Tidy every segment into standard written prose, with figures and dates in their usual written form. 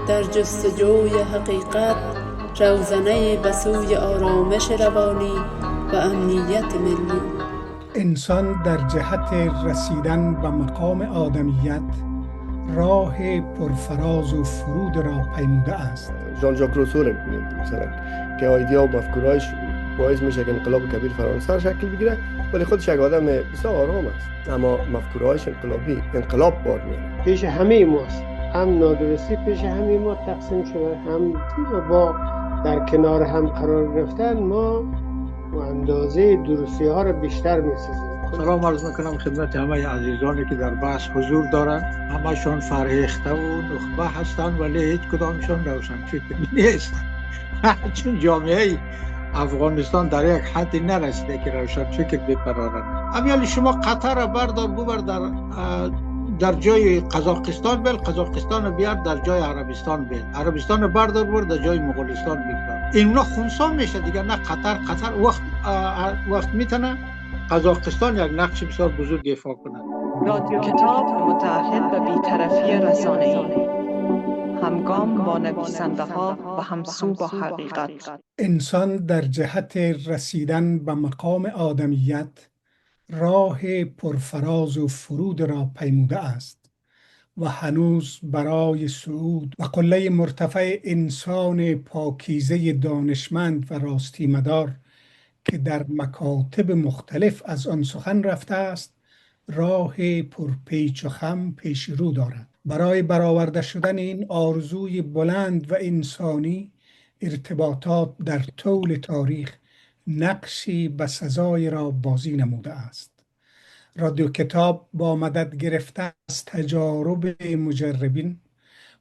در جستجوی حقیقت، روزنه به سوی آرامش روانی و امنیت ملی. انسان در جهت رسیدن به مقام آدمیت راه پرفراز و فرود را پیموده است. ژان ژاک روسو را ببینید مثلا که ایده و مفکورهایش باعث میشه که انقلاب کبیر فرانسه شکل بگیره، ولی خودش یک آدم بسیار آرام است، اما مفکورهایش انقلابی انقلاب بار میاره. پیش همه ماست، هم نادرستی پیش همه ما تقسیم شده، هم با در کنار هم قرار گرفتن ما و اندازه درستی ها را بیشتر میسازیم. سلام عرض میکنم خدمت همه عزیزانی که در بحث حضور دارند. همشون فرهیخته و نخبه هستند ولی هیچ کدامشون روشن فکر نیست. چون جامعه افغانستان در یک حدی نرسیده که روشن فکر بپرارند. امیالی شما قطر را بردار ببر در جای قزاقستان بیل، قزاقستان بیار در جای عربستان بیل، عربستان بردار ببر در جای مغولستان بیار. اینا خونسا میشه دیگه. نه قطر وقت میتونه قزاقستان یک نقش بسیار بزرگ ایفا کند. رادیو کتاب متعهد به بی‌طرفی رسانه‌ای، همگام با نویسنده ها و همسو با حقیقت. انسان در جهت رسیدن به مقام آدمیت راه پرفراز و فرود را پیموده است و هنوز برای صعود و قله مرتفع انسان پاکیزه دانشمند و راستی مدار که در مکاتب مختلف از آن سخن رفته است راه پرپیچ و خم پیش رو دارد. برای برآورده شدن این آرزوی بلند و انسانی، ارتباطات در طول تاریخ نقشی بسزای را بازی نموده است. رادیو کتاب با مدد گرفته از تجارب مجربین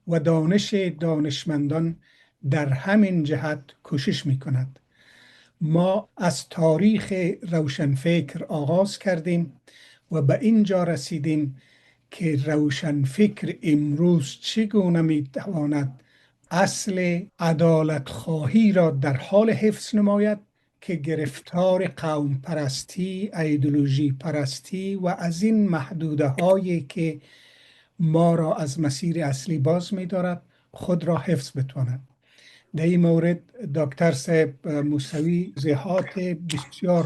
و دانش دانشمندان در همین جهت کوشش می کند. ما از تاریخ روشنفکر آغاز کردیم و به اینجا رسیدیم که روشنفکر امروز چگونه میتواند اصل عدالت خواهی را در حال حفظ نماید که گرفتار قوم پرستی، ایدئولوژی پرستی و از این محدوده هایی که ما را از مسیر اصلی باز می‌دارد خود را حفظ بتواند. در این مورد دکتر صاحب موسوی توضیحات بسیار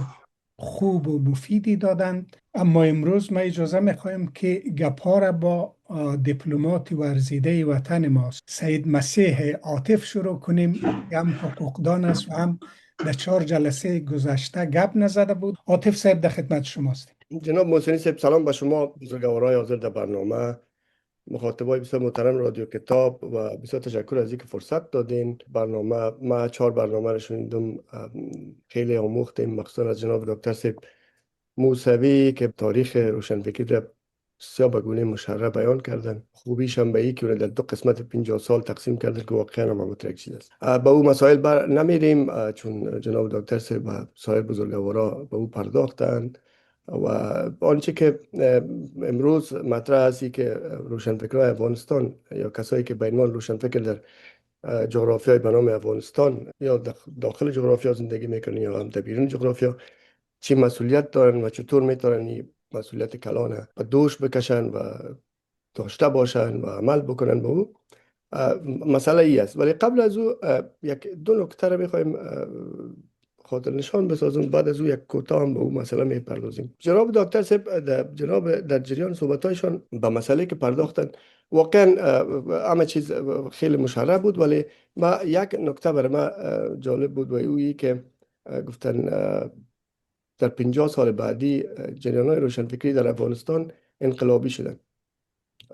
خوب و مفیدی دادند، اما امروز ما اجازه می‌خوایم که گپ‌ها را با دیپلمات ورزیده وطن ما سید مسیح عاطف شروع کنیم که هم حقوقدان است و هم در 4 جلسه گذشته گپ نزده بود. عاطف صاحب در خدمت شماست. جناب محسنی صاحب، سلام به شما، بزرگوارای حاضر در برنامه، مخاطبای بسیار محترم رادیو کتاب و بسیار تشکر از اینکه فرصت دادین. برنامه ما 4 برنامه رو شنیدم، خیلی آموختیم، مخصوصا از جناب دکتر صاحب موسوی که تاریخ روشنفکری را بسیار به گونه مشرح بیان کردن. خوبیش هم به این که در 2 قسمت 50 سال تقسیم کردن که واقعا هم مترک چیز است. به او مسائل بر نمیریم چون جناب دکتر صاحب و سایر بزرگوارا به او پرداختند و آنچه که امروز مطرح است که روشنفکرای افغانستان یا کسایی که به عنوان روشنفکر در جغرافیای به نام افغانستان یا داخل جغرافیا زندگی میکنن یا هم در بیرون جغرافیا چی مسئولیت دارن و چطور میتونن این مسئولیت کلان و دوش بکشن و داشته باشن و عمل بکنن به او، مسئله ای است. ولی قبل از او یک 2 نکته رو میخوایم خاطر نشان بسازیم، بعد از او یک کوتاه هم به اون مسئله میپردازیم. جناب دکتر صاحب در جریان صحبتایشان به مسئله که پرداختن واقعا همه چیز خیلی مشرح بود، ولی ما یک نکته برای ما جالب بود و اویی که گفتن در 50 سال بعدی جریان‌های روشنفکری در افغانستان انقلابی شدن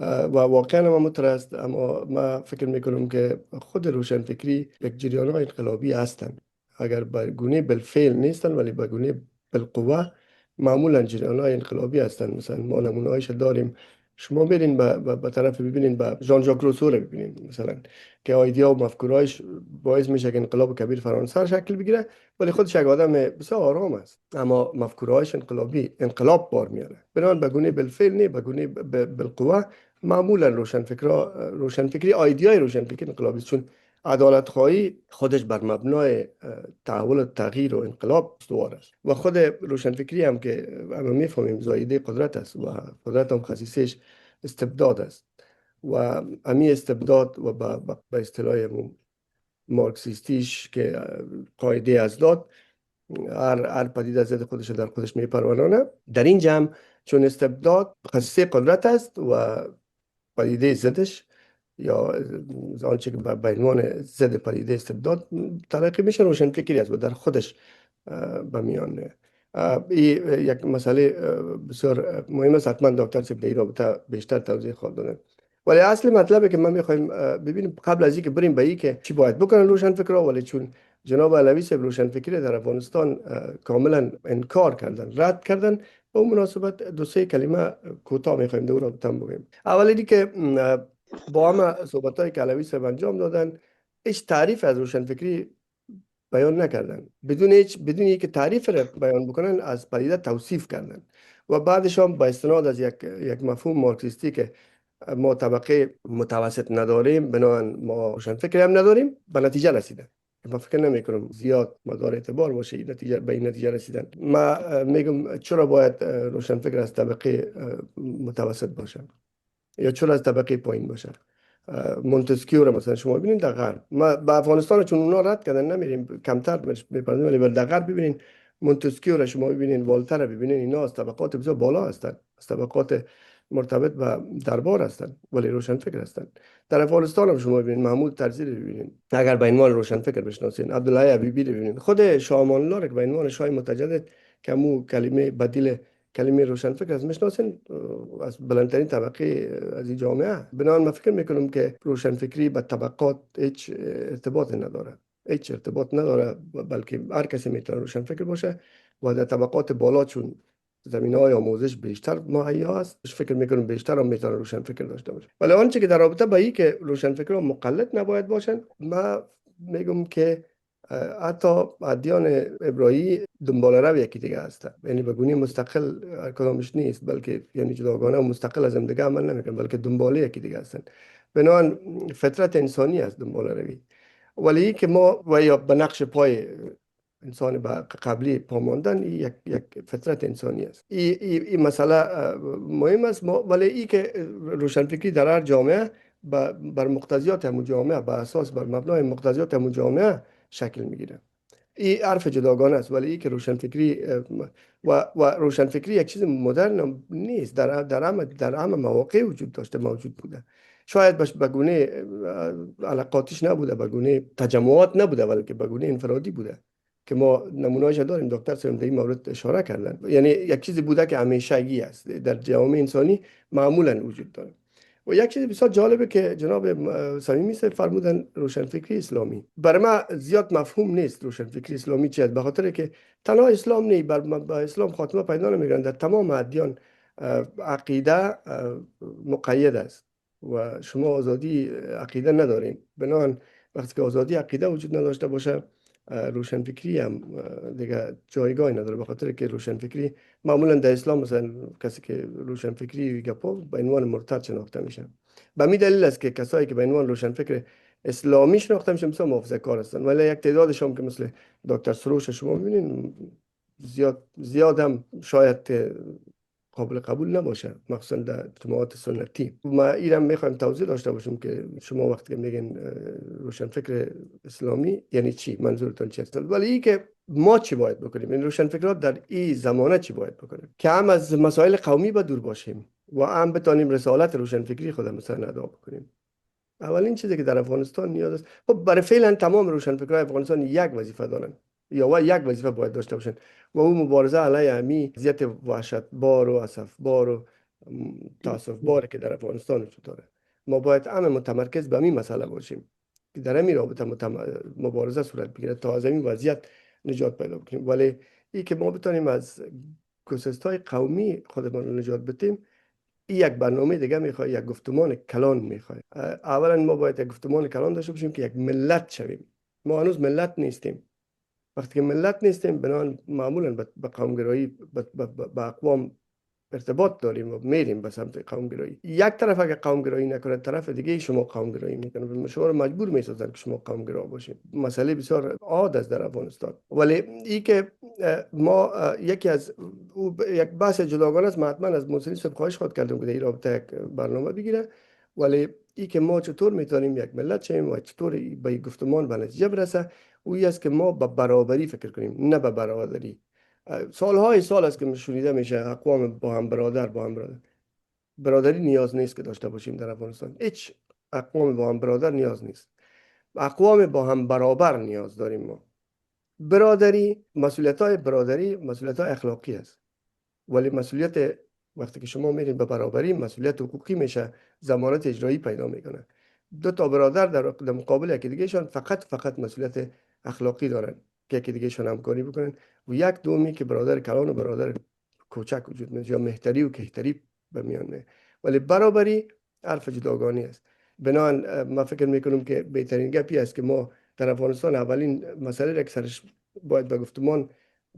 و واقعا هم همونطور است. اما ما فکر میکنم که خود روشنفکری یک جریان‌های انقلابی هستند، اگر به گونه بالفعل نیستن ولی به گونه بالقوه معمولا جریان‌های انقلابی هستند. مثلا ما نمونه‌هایش داریم، شما برین به طرف ببینین، به ژان ژاک روسو رو ببینین مثلا که ایده و مفکورهایش باعث میشه که انقلاب کبیر فرانسه شکل بگیره، ولی خودش یک آدم بسیار آرام است، اما مفکورهایش انقلابی انقلاب بار میاره. بنابراین به گونه بالفعل نه، به گونه بالقوه معمولا روشنفکری ایده روشنفکری انقلابی است، چون عدالت خواهی خودش بر مبنای تحول و تغییر و انقلاب استوار است و خود روشنفکری هم که همه میفهمیم زایده قدرت است و قدرت هم خصیصش استبداد است و امی استبداد و به اصطلاح مارکسیستیش که قاعده از داد، هر پدیده ضد خودش در خودش میپرورانه. در این جمع چون استبداد خاصه قدرت است و پدیده ضدش یا آنچه که به عنوان ضد پدیده استبداد تلقی میشه روشنفکری است و در خودش به میان این یک مسئله بسیار مهم است. حتما دکتر صاحب در این رابطه بیشتر توضیح خواهد دادن. ولی اصل مطلبی که ما میخوایم ببینیم قبل از اینکه بریم به این که چی باید بکنن روشنفکرها، ولی چون جناب علوی صاحب روشنفکری در افغانستان کاملا انکار کردن، رد کردن، به اون مناسبت دو سه کلمه کوتاه میخوایم در رابطه بگیم. اولی که با همه صحبتایی که علوی صاحب انجام دادن، هیچ تعریف از روشنفکری بیان نکردن. بدون اینکه تعریف را بیان بکنن از پدیده توصیف کردن و بعدش هم با استناد از یک مفهوم مارکسیستی که ما طبقه متوسط نداریم، بنابراین ما روشنفکری هم نداریم، به نتیجه رسیدن. ما فکر نمی کنم زیاد مدار اعتبار باشه به این نتیجه رسیدن. ما میگم چرا باید روشنفکر از طبقه متوسط باشه یا چرا از طبقه پایین باشه؟ مونتسکیو رو مثلا شما ببینید در غرب، ما به افغانستان چون اونا رد کردن نمیریم، کمتر میپردازیم، ولی در غرب ببینید مونتسکیو رو شما ببینید، والتر رو ببینید، اینا از طبقات بسیار بالا هستند، از طبقات مرتبط به دربار هستند ولی روشنفکر هستند. در افغانستان هم شما ببینید محمود طرزی رو ببینید، اگر به عنوان روشنفکر بشناسین، عبدالله حبیبی رو ببینید، خود شاه امان الله رو به عنوان شاه متجدد که مو کلمه بدیل کلمه روشنفکر از میشناسین، از بلندترین طبقه از این جامعه. بنابراین من فکر میکنم که روشنفکری به طبقات هیچ ارتباط نداره، هیچ ارتباط نداره، بلکه هر کسی میتونه روشنفکر باشه و در طبقات بالا چون زمینه‌های آموزش بیشتر مهیا است، فکر میکنم بیشتر هم میتونه روشنفکر داشته باشه. ولی آنچه که در رابطه با این که روشنفکران مقلد نباید باشن، من میگم که حتی ادیان ابراهی دنبال رو یکی دیگه هستن، یعنی به گونه مستقل هر کدامش نیست، بلکه یعنی جداگانه و مستقل از هم دیگه عمل نمیکنن، بلکه دنبال یکی دیگه هستن. بنابراین فطرت انسانی است دنبال روی، ولی که ما و یا به نقش پای انسان به قبلی پاماندن یک فطرت انسانی است. این مسئله مهم است، ولی این که روشنفکری در هر جامعه بر مقتضیات همون جامعه، بر اساس بر مبنای مقتضیات همون جامعه شکل میگیره. این حرف جداگانه است، ولی این که روشنفکری و روشنفکری یک چیز مدرن نیست، در همه مواقع وجود داشته، موجود بوده. شاید به گونه علاقاتش نبوده، به گونه تجمعات نبوده، بلکه به گونه انفرادی بوده که ما نمونه‌اش داریم. دکتر صاحب در این مورد اشاره کردن، یعنی یک چیزی بوده که همیشگی است، در جامعه انسانی معمولا وجود داره. و یک چیز بسیار جالبه که جناب صمیمی صاحب فرمودن روشنفکری اسلامی، برای من زیاد مفهوم نیست روشنفکری اسلامی چی است، به خاطر که تنها اسلام نه، با اسلام خاتمه پیدا نمیگیرند. در تمام ادیان عقیده مقید است و شما آزادی عقیده ندارین. بنابراین وقتی که آزادی عقیده وجود نداشته باشه، روشنفکری هم دیگه جایگاهی نداره، به خاطر که روشنفکری معمولا در اسلام مثلا کسی که روشنفکری گپا به عنوان مرتد شناخته میشه. به می دلیل است که کسایی که به عنوان روشنفکر اسلامی شناخته میشن بسیار محافظه‌کار هستن، ولی یک تعدادش هم که مثل دکتر سروش شما میبینین زیاد هم شاید قابل قبول نباشه، مخصوصا در جماعت سنتی. ما ایران میخوایم توضیح داشته باشیم که شما وقتی که میگین روشنفکر اسلامی یعنی چی، منظورتون چی است، ولی این که ما چی باید بکنیم، این روشنفکرات در این زمانه چی باید بکنیم که هم از مسائل قومی به دور باشیم و هم بتونیم رسالت روشنفکری خود مثلا ادا بکنیم. اولین چیزی که در افغانستان نیاز است، خب برای فعلا تمام روشنفکرای افغانستان یک وظیفه دارن یا یک وظیفه باید داشته باشن و اون مبارزه علیه همی وضعیت وحشتبار و اسفبار و تاسفبار که در افغانستان وجود داره. ما باید همه متمرکز به این مسئله باشیم که در همین رابطه مبارزه صورت بگیره تا از این وضعیت نجات پیدا کنیم. ولی این که ما بتونیم از گسست‌های قومی خودمان رو نجات بدیم، یک برنامه دیگه میخواد، یک گفتمان کلان میخواد. اولا ما باید یک گفتمان کلان داشته باشیم که یک ملت شویم. ما هنوز ملت نیستیم. وقتی که ملت نیستیم، بنابراین معمولا به قومگرایی به اقوام ارتباط داریم و میریم به سمت قومگرایی. یک طرف اگه قومگرایی نکنه، طرف دیگه شما قومگرایی میکنه، شما رو مجبور میسازن که شما قومگرا باشید. مسئله بسیار عاد است در افغانستان. ولی این که ما یک بحث جداگانه است، من حتما از محسن صاحب خواهش کردم که در این رابطه یک برنامه بگیره ولی ای که ما چطور میتونیم یک ملت شیم و چطور به گفتمان به نتیجه برسه، اوی است که ما به برابری فکر کنیم، نه به برادری. سالهای سال است که شنیده میشه اقوام با هم برادر. برادری نیاز نیست که داشته باشیم در افغانستان. هیچ اقوام با هم برادر نیاز نیست. اقوام با هم برابر نیاز داریم ما. برادری، مسئولیت‌های برادری مسئولیت‌های اخلاقی است. ولی مسئولیت وقتی که شما میرین به برابری، مسئولیت حقوقی میشه، ضمانت اجرایی پیدا میکنه. دو تا برادر در مقابل یکی دیگهشان فقط مسئولیت اخلاقی دارن که یکی دیگهشان همکاری بکنن و یک دومی که برادر کلان و برادر کوچک وجود میاد یا مهتری و کهتری به میان میاد. ولی برابری حرف جداگانه است. بنابراین من فکر میکنم که بهترین گپی است که ما در افغانستان اولین مسئله را که سرش باید به گفتمان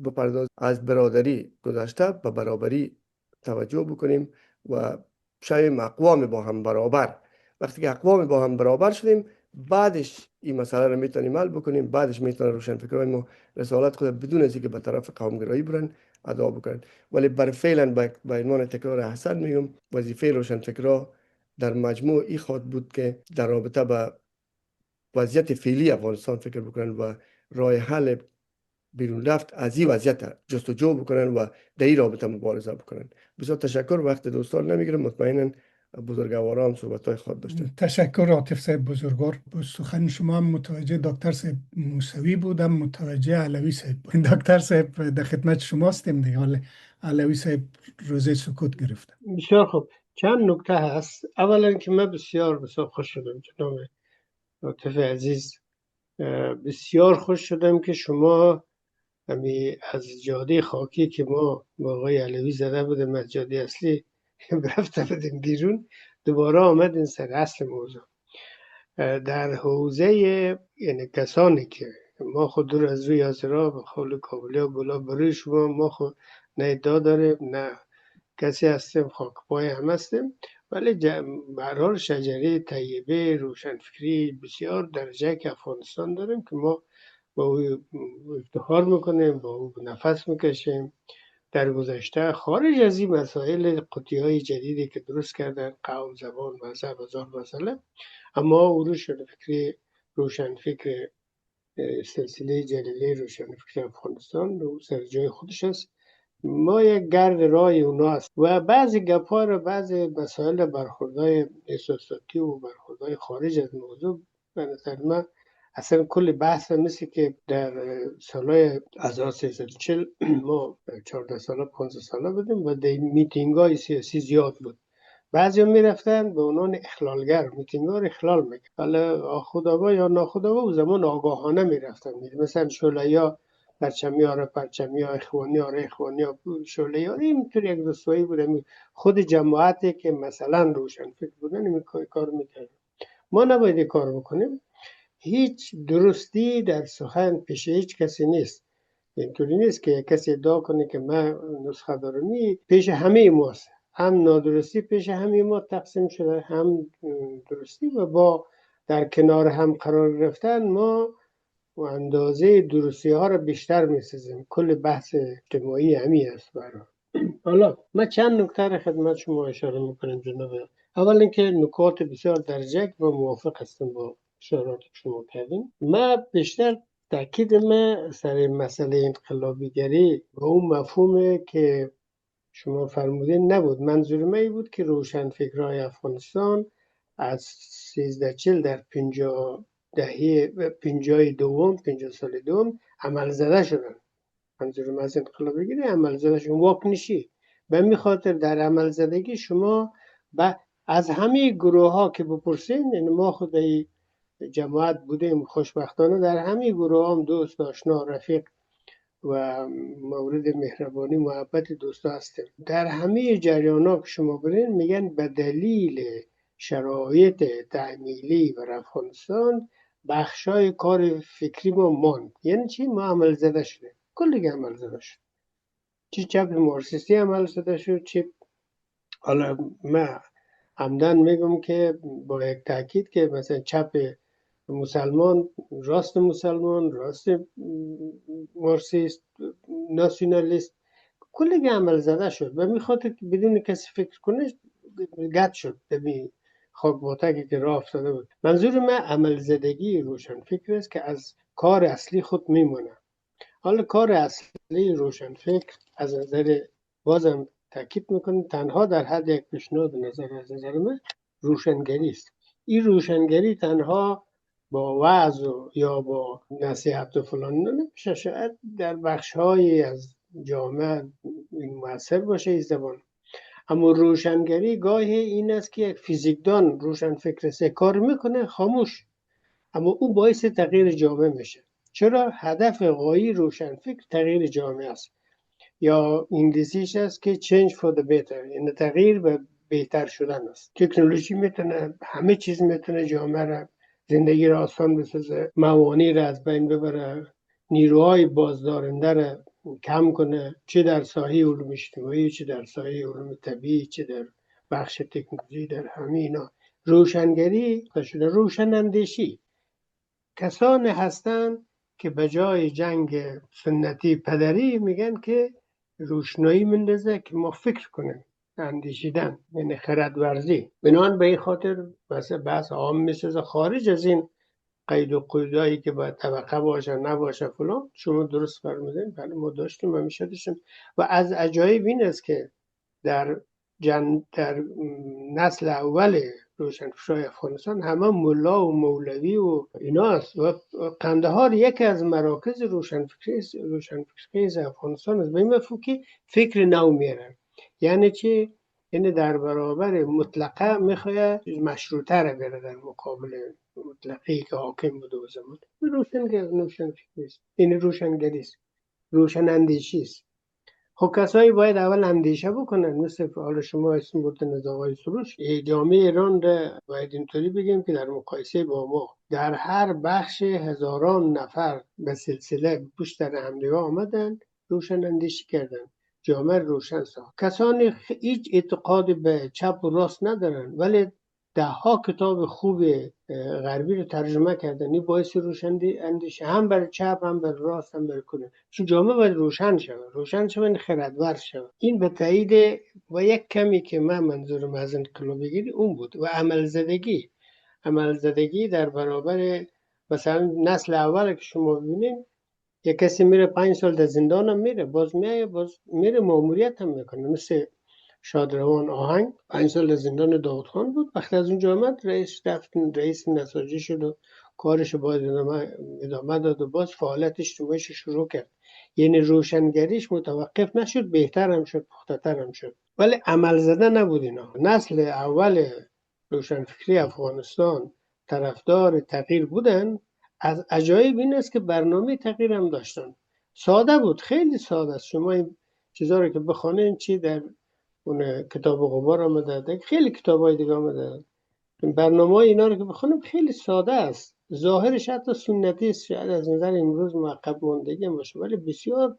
بپرداز، از برادری گذشته به برابری توجه بکنیم و شاید اقوام با هم برابر. وقتی که اقوام با هم برابر شدیم، بعدش این مسئله رو میتونیم حل بکنیم. بعدش میتونه روشنفکرای ما رسالت خود بدون از اینکه به طرف قومگرایی برن ادا بکنن. ولی بر فعلا به عنوان تکرار حسن میگم، وظیفه روشنفکرا در مجموع این خواهد بود که در رابطه با وضعیت فعلی افغانستان فکر بکنن و راه حل بیرون رفت از این وضعیت جستجو بکنن و در این رابطه مبارزه بکنن. بسیار تشکر. وقت دوستان نمیگیرم، مطمئنا بزرگواران صحبت‌های خود داشتن. تشکر عاطف صاحب بزرگوار. با سخن شما هم متوجه دکتر صاحب موسوی بودم، متوجه علوی صاحب بود. دکتر صاحب در خدمت شما هستیم دیگه. حالا علوی صاحب روزه سکوت گرفته. بسیار خوب. چند نکته هست. اولا که من بسیار خوش شدم جناب عاطف عزیز، بسیار خوش شدم که شما از جاده خاکی که ما با آقای علوی زده بودیم، از جاده اصلی رفته بودیم بیرون، دوباره آمدین سر اصل موضوع. در حوزه یعنی کسانی که ما خود دور از روی آزرا به قول کابلی و گلا بروی شما، ما خود نه ادعا داریم نه کسی هستیم، خاک پای هم هستیم، ولی به هر حال شجره طیبه روشنفکری بسیار درجه که افغانستان داریم که ما با او افتخار میکنیم، با او نفس میکشیم. در گذشته خارج از این مسائل قطعی‌های جدیدی که درست کردن، قوم، زبان، مذهب، هزار مسئله، اما او روشنفکر سلسله جلیلی روشنفکر افغانستان رو سر جای خودش است. ما یک گرد رای اونا است و بعضی گپا رو، بعضی مسائل برخوردهای احساساتی و برخوردهای خارج از موضوع به نظر من اصلا کل بحث مثل که در سالهای 1340 ما 14 ساله 15 ساله بودیم و در میتینگ های سیاسی زیاد بود. بعضی هم میرفتن به عنوان اخلالگر میتینگ ها رو اخلال میکرد. حالا خودآگاه یا ناخودآگاه او زمان آگاهانه میرفتن، مثلا شعله پرچمیاره اخوانیاره شعله اینطور یک رسوایی بودن. خود جماعتی که مثلا روشنفکر بودن این کار میکرد. ما نباید این کار بکنیم. هیچ درستی در سخن پیش هیچ کسی نیست. اینطوری نیست که کسی ادعا کنه که من نسخه دارمی، پیش همه ماست. هم نادرستی پیش همه ما تقسیم شده، هم درستی، و با در کنار هم قرار گرفتن ما و اندازه درستی ها را بیشتر میسازیم. کل بحث اجتماعی همی است برای. حالا من چند نکته را خدمت شما اشاره میکنم جناب. اول اینکه نکات بسیار درجه و موافق هستم با اشارات شما کردیم. من بیشتر تاکید من سر مسئله انقلابیگری و اون مفهومه که شما فرمودین نبود. منظور من بود که روشنفکرای افغانستان از 1340 در 50 سال دوم عمل زده شدن. منظور من از انقلابیگری عمل زده شدن، واکنشی. به می خاطر در عمل زدگی شما از همه گروه ها که بپرسین، یعنی ما خود جماعت بودیم، خوشبختانه در همه گروه هم دوست، آشنا، رفیق و مورد مهربانی محبت دوستا هستیم. در همه جریانا که شما برین میگن به دلیل شرایط تحمیلی و افغانستان بخشای کار فکری ما ماند. یعنی چی؟ ما عمل زده شده، کلی عمل زده شد. چی چپ مارکسیستی عمل زده شد، چی حالا من عمدن میگم که با یک تاکید که مثلا چپ مسلمان، راست مسلمان، راست مارکسیست، ناسیونالیست، کلی عمل زده شد و میخواد که بدون کسی فکر کنه گت شد. خاکباتکی که راه افتاده بود. منظور من عمل زدگی روشنفکر است که از کار اصلی خود میمونه. حالا کار اصلی روشنفکر از نظر بازم تاکید میکنم تنها در حد یک پیشنهاد نظر از نظر من روشنگری است. این روشنگری تنها با وعظ یا با نصیحت و فلان نمیشه. شاید در بخش‌های از جامعه این مؤثر باشه این زبان، اما روشنگری گاهی این است که یک فیزیکدان روشنفکر سه کار میکنه خاموش، اما او باعث تغییر جامعه میشه. چرا؟ هدف غایی روشنفکر تغییر جامعه است، یا انگلیسیش است که change for the better، یعنی تغییر به بهتر شدن است. تکنولوژی میتونه همه چیز، میتونه جامعه را، زندگی را آسان بسازه، موانع را از بین ببره، نیروهای بازدارنده را کم کنه، چه در ساحه علوم اجتماعی، چه در ساحه علوم طبیعی، چه در بخش تکنولوژی. در همه اینا روشنگری شده. روشن اندیشی کسانی هستند که به جای جنگ سنتی پدری میگن که روشنایی مندازه که ما فکر کنیم، اندیشیدن، یعنی خردورزی. بنابراین به این خاطر مثلا بحث عام میسازه خارج از این قید و قیودایی که باید طبقه باشه نباشه فلان. شما درست فرمودین، بله ما داشتیم همیشه داشتیم. و از عجایب این است که در نسل اول روشنفکرای افغانستان همه ملا و مولوی و اینا است. و قندهار یکی از مراکز روشنفکری افغانستان است. به این مفهوم که فکر نو میرن. یعنی چی؟ یعنی در برابر مطلقه میخواد مشروطه را بره در مقابل مطلقی که حاکم بوده و زمان. روشنفکری است، این روشنگری است، روشن اندیشی است. خب کسایی باید اول اندیشه بکنن، مثل حالا شما اسم بردن از آقای سروش. جامعه ایران را باید اینطوری بگیم که در مقایسه با ما در هر بخش هزاران نفر به سلسله پشت در همدیگه آمدن، روشن اندیشی کردن، جامعه روشن ساخت. کسانی هیچ اعتقاد به چپ و راست ندارن ولی ده ها کتاب خوب غربی رو ترجمه کردن. این باعث روشن اندیشه هم بر چپ هم بر راست هم بر کنه. چون جامعه باید روشن شود خردور شود. این به تایید و یک کمی که من منظورم از انقلاب بگیری اون بود. و عمل زدگی در برابر مثلا نسل اول که شما ببینید، یک کسی میره 5 سال در زندان هم میره، باز میره ماموریت هم میکنه. مثل شادروان آهنگ 5 سال در زندان داودخان بود، وقتی از اونجا آمد رئیس نساجی شد و کارش باید ادامه داد و باز فعالیت اجتماعیش شروع کرد. یعنی روشنگریش متوقف نشد، بهتر هم شد، پخته‌تر هم شد، ولی عمل زده نبود. اینا نسل اول روشنفکری افغانستان طرفدار تغییر بودن. از عجایب این است که برنامه تغییر هم داشتن. ساده بود، خیلی ساده است. شما این چیزا رو که بخونین، چی در اون کتاب غبار آمده، خیلی کتابای دیگه آمده، برنامه اینا رو که بخونیم خیلی ساده است. ظاهرش حتی سنتی است، شاید از نظر امروز معقب ماندگی باشه، ولی بسیار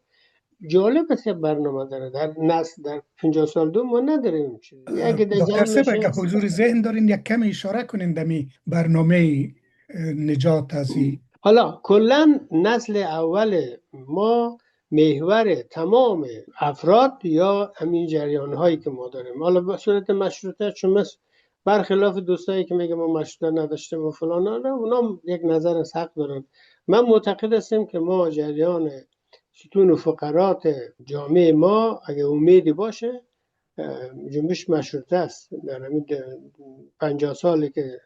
جالب است. برنامه داره در 50 سال دو ما نداریم. دکتر صاحب اگه حضور ذهن دارین یک کم اشاره کنین دمی برنامه نجات از این. حالا کلا نسل اول ما محور تمام افراد یا همین جریان هایی که ما داریم، حالا به صورت مشروطه، چون برخلاف دوستایی که میگه ما مشروطه نداشتیم و فلان، اونا یک نظر از حق دارن. من معتقد هستم که ما جریان ستون و فقرات جامعه ما اگه امیدی باشه، جنبش مشروطه است. در همین 50 سالی که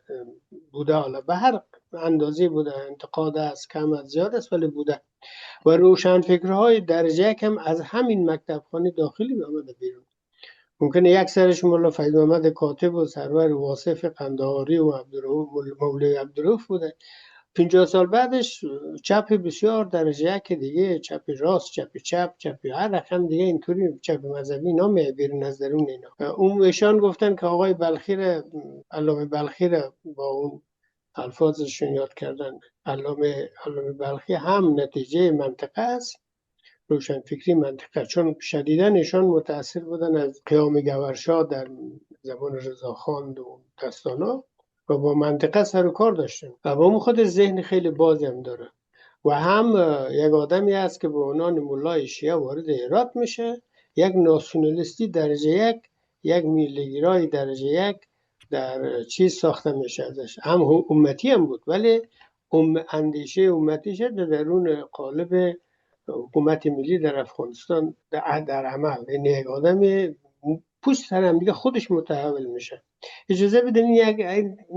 بوده، حالا به هر اندازه بوده، انتقاد است، کم از زیاد است، ولی بوده. و روشنفکرهای درجه کم از همین مکتب خانه داخلی آمده بیرون. ممکنه یک سرش مولا فیض محمد کاتب و سرور واصف قندهاری و مولوی عبدالرؤوف بوده. 50 سال بعدش چپ بسیار درجه یک دیگه، چپ راست، چپ هر رقم دیگه، اینطوری چپ مذهبی نامه بیرون از درون اینا. اون ایشان گفتن که آقای علامه بلخی را با اون الفاظشون یاد کردن. علامه بلخی هم نتیجه منطقه است، روشنفکری منطقه، چون شدیداً ایشان متأثر بودن از قیام گورشاه در زمان رضاخان و دستانا و با منطقه سر و کار داشتن و با اون خود ذهن خیلی بازی هم داره. و هم یک آدمی است که به عنوان مولای شیعه وارد هرات میشه، یک ناسیونالیستی درجه یک میلیگرای درجه یک در چیز ساخته میشه ازش، هم امتی هم بود ولی اندیشه امتیش در درون قالب حکومت ملی در افغانستان در عمل. این یک آدم پشت سر هم دیگه خودش متحول میشه. اجازه بدین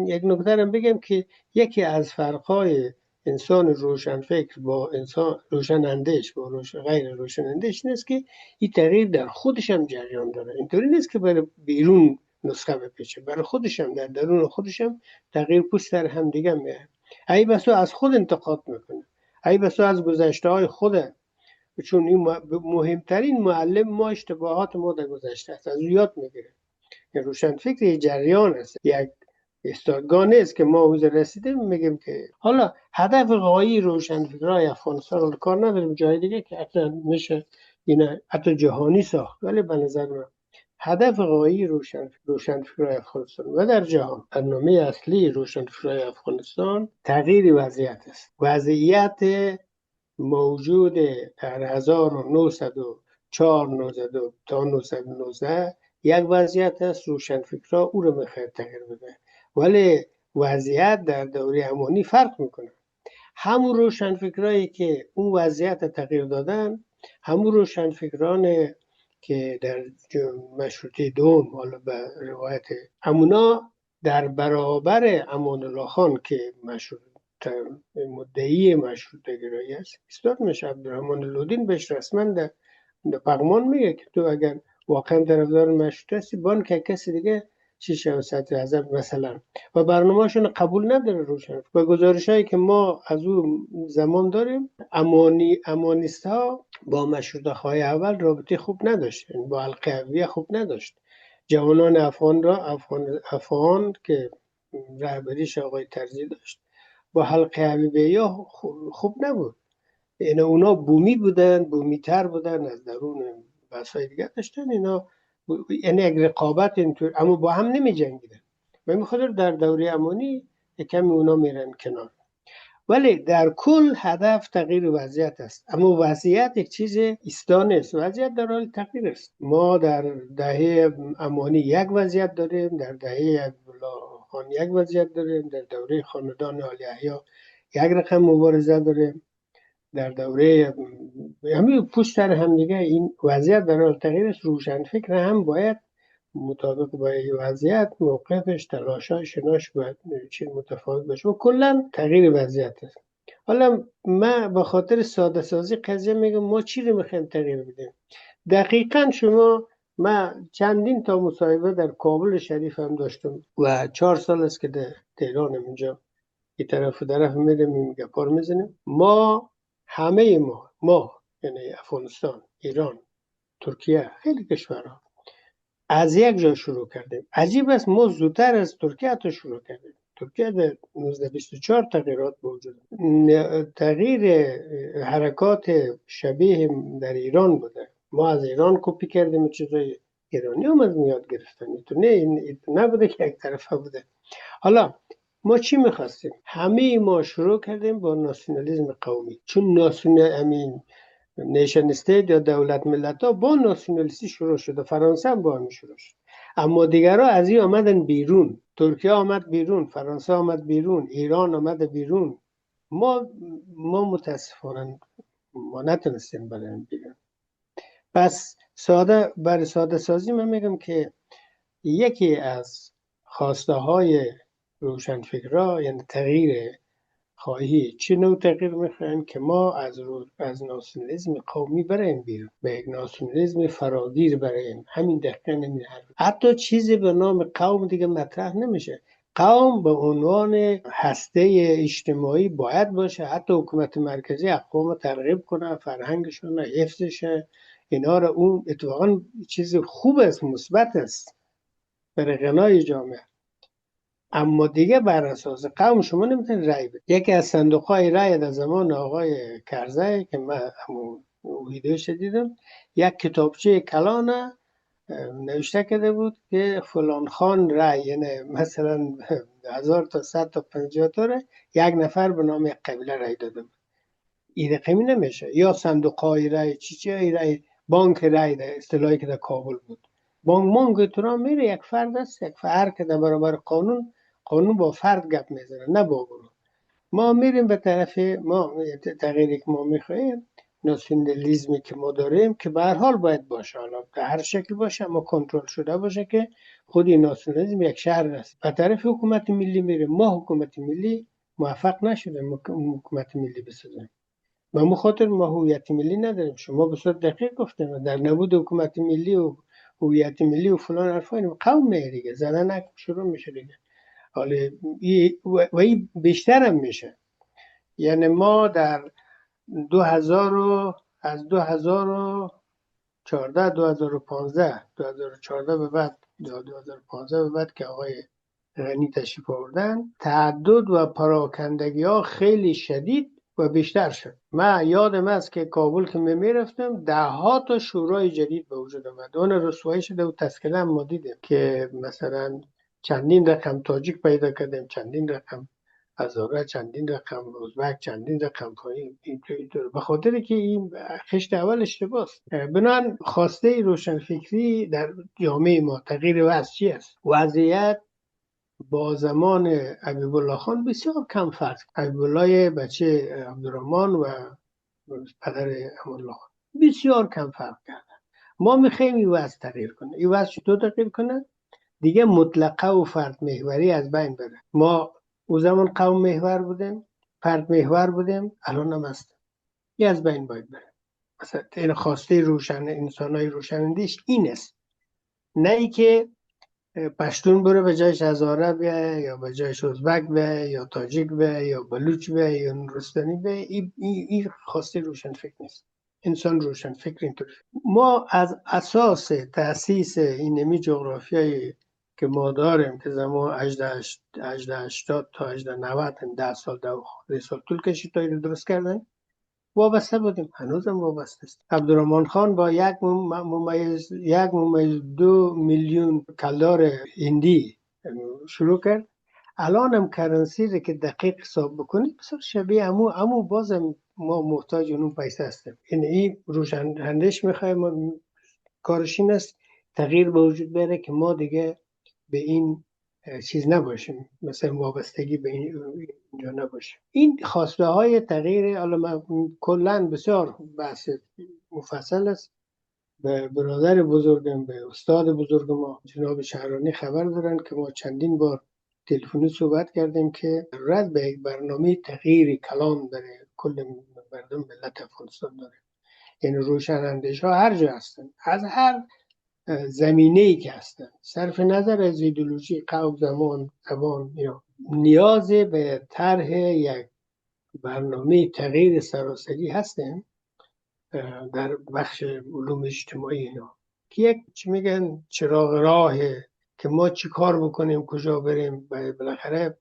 یک نکته هم بگم که یکی از فرقای انسان روشنفکر با انسان روشناندیش با غیر روشناندیش نیست که این تغییر در خودش هم جریان داره. اینطوری نیست که برای بیرون نسخه بپیچه، برای خودش هم در درون خودش هم تغییر پشت سر هم دیگه میه. ای بسا از خود انتقاد میکنه، ای بسا از گذشته های خوده، چون این مهمترین معلم ما اشتباهات ما در گذشته است، از او یاد میگیره. روشنفکر جریان است، یک استادگاه نیست که ما اوز رسیدیم میگیم که حالا هدف غایی روشنفکرای افغانستان رو کار نداریم جای دیگه که حتی میشه اینا حتی جهانی ساخت، ولی به نظر من هدف غایی روشنفکرای افغانستان و در جهان، برنامه اصلی روشنفکرای افغانستان تغییر وضعیت است. وضعیت موجود در 1904 تا 1919 یک وضعیت است، روشنفکرها او رو میخواد تغییر بده، ولی وضعیت در دوره امانی فرق میکنه. همون روشنفکرایی که اون وضعیت تغییر دادن، همون روشنفکران که در مشروطه دوم، حالا به روایت همونا در برابر امان الله خان که مدعی مشروطه گرایی است ایستاد میشه. عبدالرحمن لودین بهش رسما در پغمان میگه که تو اگر واقعا طرفدار مشروطه هستی بان که کسی دیگه چی صدر اعظم مثلا، و برنامه‌شون قبول نداره روشن. و گزارشایی که ما از اون زمان داریم، امانیست ها با مشروطه خواهی اول رابطه خوب نداشت، با القویه خوب نداشت. جوانان افغان که رهبریش آقای طرزی داشت با حلقه حبیبیه خوب نبود. یعنی اونا بومی بودن، بومی تر بودن، از درون بحثای دیگه داشتن. اینا یعنی یک رقابت اینطور، اما با هم نمی جنگیدن. و میخواد در دوره امانی کمی اونا میرن کنار. ولی در کل هدف تغییر وضعیت است، اما وضعیت یک چیز ایستا نیست، وضعیت در حال تغییر است. ما در دهه امانی یک وضعیت داریم، در دهه عبدالله خان یک وضعیت داریم، در دوره خاندان آل یحیی یک رقم مبارزه داریم، در دوره همین پشت سر هم دیگه این وضعیت در حال تغییر است. روشنفکر هم باید مطابق با این وضعیت موقفش، تلاشش، شناش باید چیز متفاوت باشه و کلا تغییر وضعیت است. حالا من به خاطر ساده سازی قضیه میگم ما چی رو میخوایم تغییر بدیم. دقیقاً من چندین تا مصاحبه در کابل شریف هم داشتم و 4 سال است که در تهرانم اینجا این طرف و طرف میرم این گپار میزنیم. ما همه ما یعنی افغانستان، ایران، ترکیه، خیلی کشورها از یک جا شروع کردیم. عجیب است ما زودتر از ترکیه تا شروع کردیم. ترکیه در 1924 تغییرات موجود، تغییر حرکات شبیه در ایران بوده. ما از ایران کپی کردیم، چیزای ایرانی هم از یاد گرفتن. این نبوده که یک طرفه بوده. حالا ما چی میخواستیم؟ همه ما شروع کردیم با ناسیونالیسم قومی، چون نیشن استیت یا دولت ملت ها با ناسیونالیستی شروع شده، فرانسه هم با همین شروع شد. اما دیگرها از این آمدن بیرون، ترکیه آمد بیرون، فرانسه آمد بیرون، ایران آمد بیرون. ما متاسفانه ما نتونستیم بریم بیرون. پس برای ساده سازی من میگم که یکی از خواسته های روشنفکرها یعنی تغییر خواهی چه نوع تغییر میخواین که ما از ناسیونالیسم قومی بریم بیرون، به یک ناسیونالیسم فراگیر بریم. همین دقیقا نمی حرف. حتی چیزی به نام قوم دیگه مطرح نمیشه. قوم به عنوان هسته اجتماعی باید باشه، حتی حکومت مرکزی اقوام ترغیب کنه، فرهنگشون حفظشه، اینا رو اون اتفاقا چیز خوب است، مثبت است برای غنای جامعه. اما دیگه بر اساس قوم شما نمیتونید رأی بدید. یکی از صندوق‌های رأی در زمان آقای کرزی که من همون ویدیوش دیدم، یک کتابچه کلان نوشته کرده بود که فلان خان رأی، یعنی مثلا 1000 تا 100 تا 50 تا یک نفر به نام یک قبیله رأی داده بود. این رقمی نمیشه. یا صندوق‌های رأی چی رأی، بانک رأی، در اصطلاحی که در کابل بود، بانگ تو میره، یک فرد است، یک فرد که در برابر قانون با فرد گپ میزنه، نه با گروه. ما میریم به طرف ما تغییری که ما میخواهیم، ناسیونالیسمی که ما داریم که به هر حال باید باشه، حالا به هر شکل باشه اما کنترل شده باشه، که خود این ناسیونالیسم یک شهر است. به طرف حکومت ملی میریم. ما حکومت ملی موفق نشدیم حکومت ملی بسازیم. به مخاطر ما هویت ملی نداریم. شما به صورت دقیق گفتیم در نبود حکومت ملی و هویت ملی و فلان حرفا این قوم میه دیگه، زدن شروع میشه دیگه. حالا و این بیشتر هم میشه. یعنی ما در 2014 2014 به بعد، 2015 به بعد که آقای غنی تشریف آوردن، تعدد و پراکندگی ها خیلی شدید و بیشتر شد. من یادم است که کابل که میرفتم 10 تا شورای جدید به وجود آمد. اون رسوایی شده و تسکیل هم ما دیدیم که مثلا چندین رقم تاجیک پیدا کردیم، چندین رقم هزاره، چندین رقم ازبک، چندین رقم پایین. به خاطر که این خشت اول اشتباه است. بنابراین خواسته روشنفکری در جامعه ما تغییر وضع چی است؟ وضعیت با زمان حبیب الله خان بسیار کم فرق. حبیب الله بچه عبدالرحمن و پدر امالله خان بسیار کم فرق کردن. ما میخوایم این وضع تغییر کنه. این وضع چطور تغییر کنه؟ دیگه مطلقه و فرد محوری از بین بره. ما او زمان قوم محور بودیم، فرد محور بودیم، الان هم هستیم. این از بین باید بره. مثلا این خواسته انسانای روشنندیش این است، نه ای که پشتون بره به جایش هزاره بیه، یا به جایش ازبک بیه، یا تاجیک بیه، یا بلوچ بیه، یا نورستانی بیه. این خواسته روشنفکر نیست. انسان روشنفکر اینطور. ما از اساس تأسیس این نمی جغرافیایی که ما داریم که زمان 1880 تا 1890 10 سال 12 سال طول کشید تا اینو درست کردن، وابسته بودیم، هنوزم وابسته است. عبدالرحمن خان با 1.2 میلیون کلدار هندی شروع کرد. الان هم کرنسی که دقیق حساب بکنید بسیار شبیه همو بازم ما محتاج اون پیسه هستیم. این روشنندش میخوایم، کارش این است تغییر به وجود بیاره که ما دیگه به این چیز نباشیم، مثلا وابستگی به اینجا نباشیم. این خواسته های تغییر، حالا کلا بسیار بحث مفصل است. به برادر بزرگم، به استاد بزرگ ما جناب شهرانی خبر دارن که ما چندین بار تلفنی صحبت کردیم که رد به یک برنامه تغییر کلان داره کل مردم ملت افغانستان داره. یعنی روشنندش ها هر جا هستن، از هر زمینه‌ای که هستن، صرف نظر از ایدئولوژی، قوم، زبان یا نیاز به طرح یک برنامه تغییر سراسری هستن در بخش علوم اجتماعی اینا، که یک چی میگن چراغ راهه که ما چی کار بکنیم، کجا بریم. بالاخره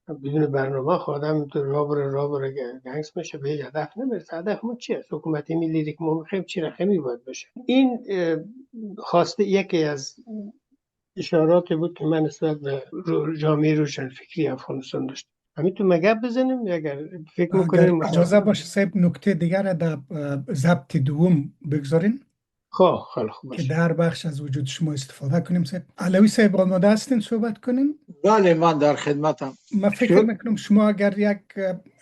بدون برنامه خودم تو راه بره گنگس میشه، به هدف نمیرسه. هدف ما چیه؟ حکومت ملی که ما میخوایم چی رقمی باید باشه. این خواسته یکی از اشاراتی بود که من نسبت به جامعه روشنفکری افغانستان داشتم. همین تو مگه بزنیم یا اگر فکر میکنیم اجازه باشه صاحب نکته دیگر در ضبط دوم بگذارین خیلی خوب که باشه. در بخش از وجود شما استفاده کنیم. صاحب علوی صاحب آماده هستین صحبت کنیم؟ بله من در خدمتم. من فکر میکنم شما اگر یک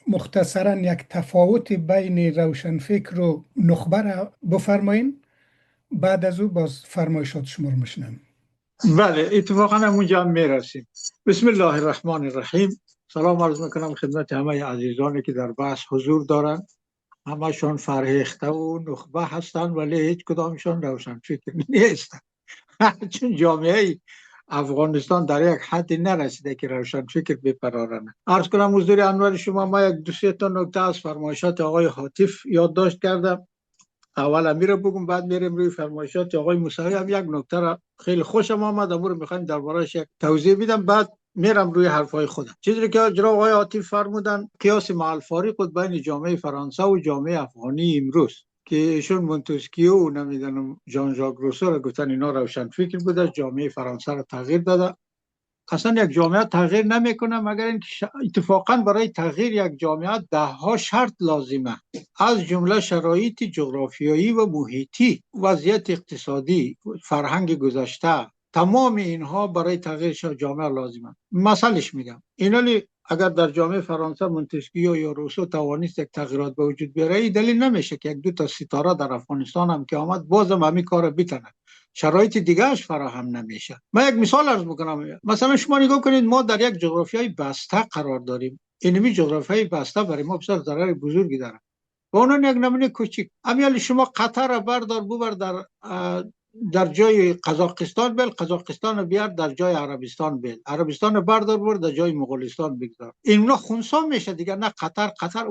مختصرا یک تفاوت بین روشنفکر و نخبه را بفرمایین، بعد از او باز فرمایشات شما رو میشنم. بله اتفاقا همونجا هم میرسیم. بسم الله الرحمن الرحیم. سلام عرض میکنم خدمت همه عزیزانی که در بحث حضور دارند. همشون فرهیخته و نخبه هستند ولی هیچ کدامشون روشنفکر نیستند. چون جامعه افغانستان در یک حدی نرسیده که روشنفکر بپرارند. عرض کنم حضور انور شما، ما یک دو سه تا نکته از فرمایشات آقای حاطف یادداشت کردم. اول امیر بگم بعد میریم روی فرمایشات آقای موسوی. هم یک نکته را خیلی خوشم آمد، امور میخوایم درباره‌اش یک توضیح بدم، بعد میرم روی حرفای خودم. چیزی که جناب آقای عاطف فرمودن قیاس مع الفارق بود بین جامعه فرانسه و جامعه افغانی امروز، که ایشون مونتسکیو و نمیدونم ژان ژاک روسو را گفتن اینا روشنفکر بوده، جامعه فرانسه را تغییر داده. اصلا یک جامعه تغییر نمیکنه مگر اینکه اتفاقا برای تغییر یک جامعه 10 شرط لازمه، از جمله شرایط جغرافیایی و محیطی، وضعیت اقتصادی، فرهنگ گذشته، تمام اینها برای تغییر جامعه لازمه. مثالش میگم، اینالی اگر در جامعه فرانسه مونتسکیو یا روسو توانست یک تغییرات به وجود بیاره، دلیل نمیشه که یک دو تا ستاره در افغانستان هم که آمد بازم همین کار بتونه. شرایط دیگهش فراهم نمیشه. من یک مثال عرض میکنم. مثلا شما نگاه کنید، ما در یک جغرافیای بسته قرار داریم. اینمی جغرافیای بسته برای ما بسیار ضرر بزرگی داره. و اون یک نمونه کوچیک، امیال شما قطر را بردار ببر در جای قزاقستان بل، قزاقستان رو بیار در جای عربستان بل، عربستان رو بردار بر در جای مغولستان بگذار، اینا خونسا میشه دیگه. نه قطر